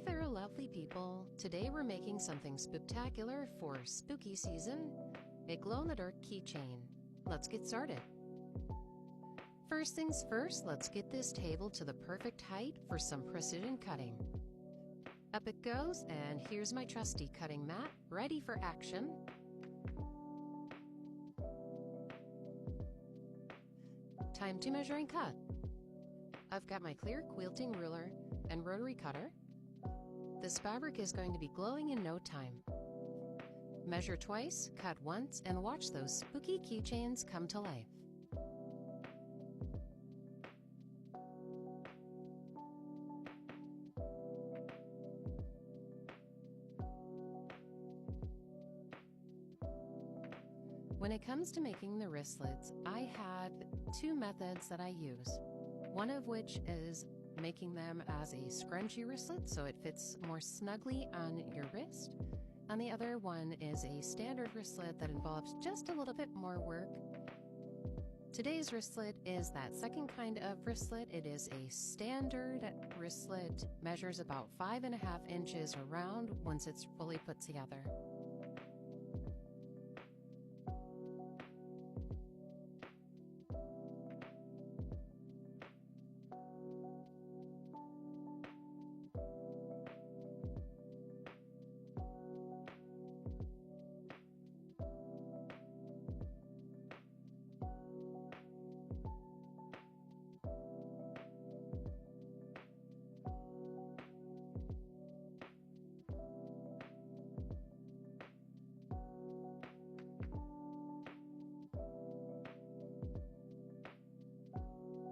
there, lovely people. Today we're making something spectacular for spooky season, a glow-in-the-dark keychain. Let's get started. First things first, let's get this table to the perfect height for some precision cutting. Up it goes, and here's my trusty cutting mat, ready for action. Time to measure and cut. I've got my clear quilting ruler and rotary cutter. This fabric is going to be glowing in no time. Measure twice, cut once, and watch those spooky keychains come to life. When it comes to making the wristlets, I have two methods that I use. One of which is making them as a scrunchy wristlet so it fits more snugly on your wrist. And the other one is a standard wristlet that involves just a little bit more work. Today's wristlet is that second kind of wristlet. It is a standard wristlet, measures about 5.5 inches around once it's fully put together.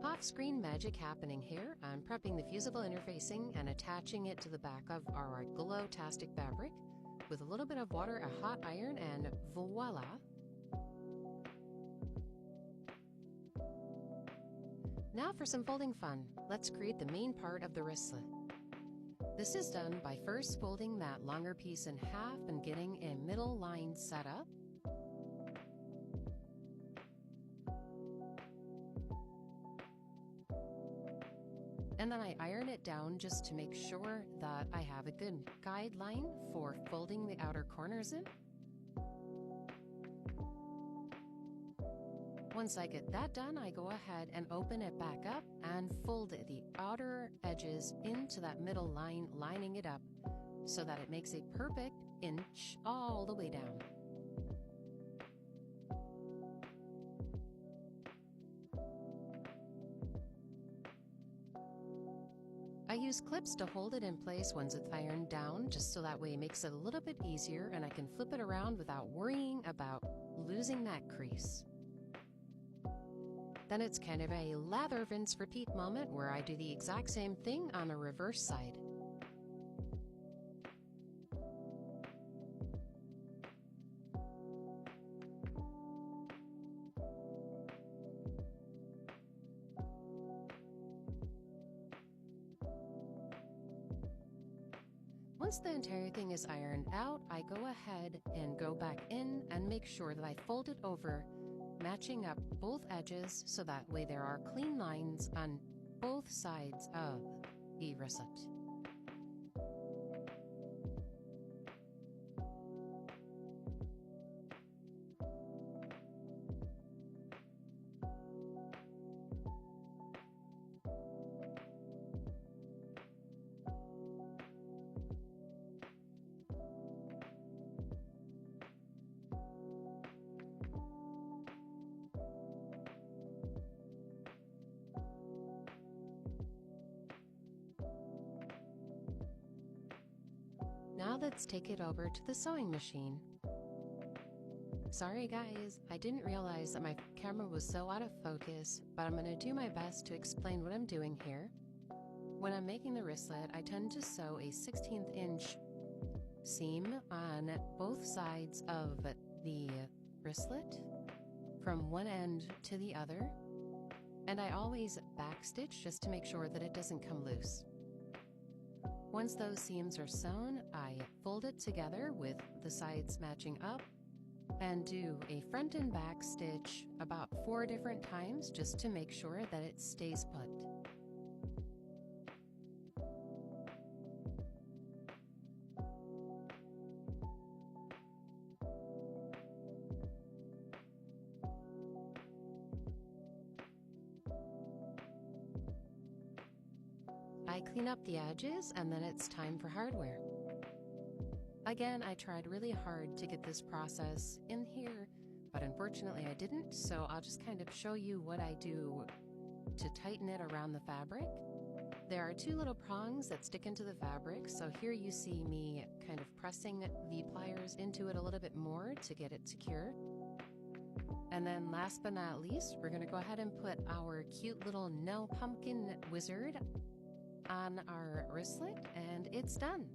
Off-screen magic happening here. I'm prepping the fusible interfacing and attaching it to the back of our glow-tastic fabric with a little bit of water, a hot iron, and voila! Now for some folding fun. Let's create the main part of the wristlet. This is done by first folding that longer piece in half and getting a middle line set up. And then I iron it down just to make sure that I have a good guideline for folding the outer corners in. Once I get that done, I go ahead and open it back up and fold the outer edges into that middle line, lining it up so that it makes a perfect inch all the way down. I use clips to hold it in place once it's ironed down, just so that way it makes it a little bit easier and I can flip it around without worrying about losing that crease. Then it's kind of a lather, rinse, repeat moment where I do the exact same thing on the reverse side. Once the entire thing is ironed out, I go ahead and go back in and make sure that I fold it over, matching up both edges so that way there are clean lines on both sides of the wristlet. Now let's take it over to the sewing machine. Sorry guys, I didn't realize that my camera was so out of focus, but I'm going to do my best to explain what I'm doing here. When I'm making the wristlet, I tend to sew a 1/16 inch seam on both sides of the wristlet from one end to the other, and I always backstitch just to make sure that it doesn't come loose. Once those seams are sewn, I fold it together with the sides matching up and do a front and back stitch about 4 different times just to make sure that it stays put. I clean up the edges and then it's time for hardware. Again, I tried really hard to get this process in here, but unfortunately I didn't, so I'll just kind of show you what I do to tighten it around the fabric. There are two little prongs that stick into the fabric, so here you see me kind of pressing the pliers into it a little bit more to get it secure. And then last but not least, we're going to go ahead and put our cute little no pumpkin wizard on our wristlet, and it's done.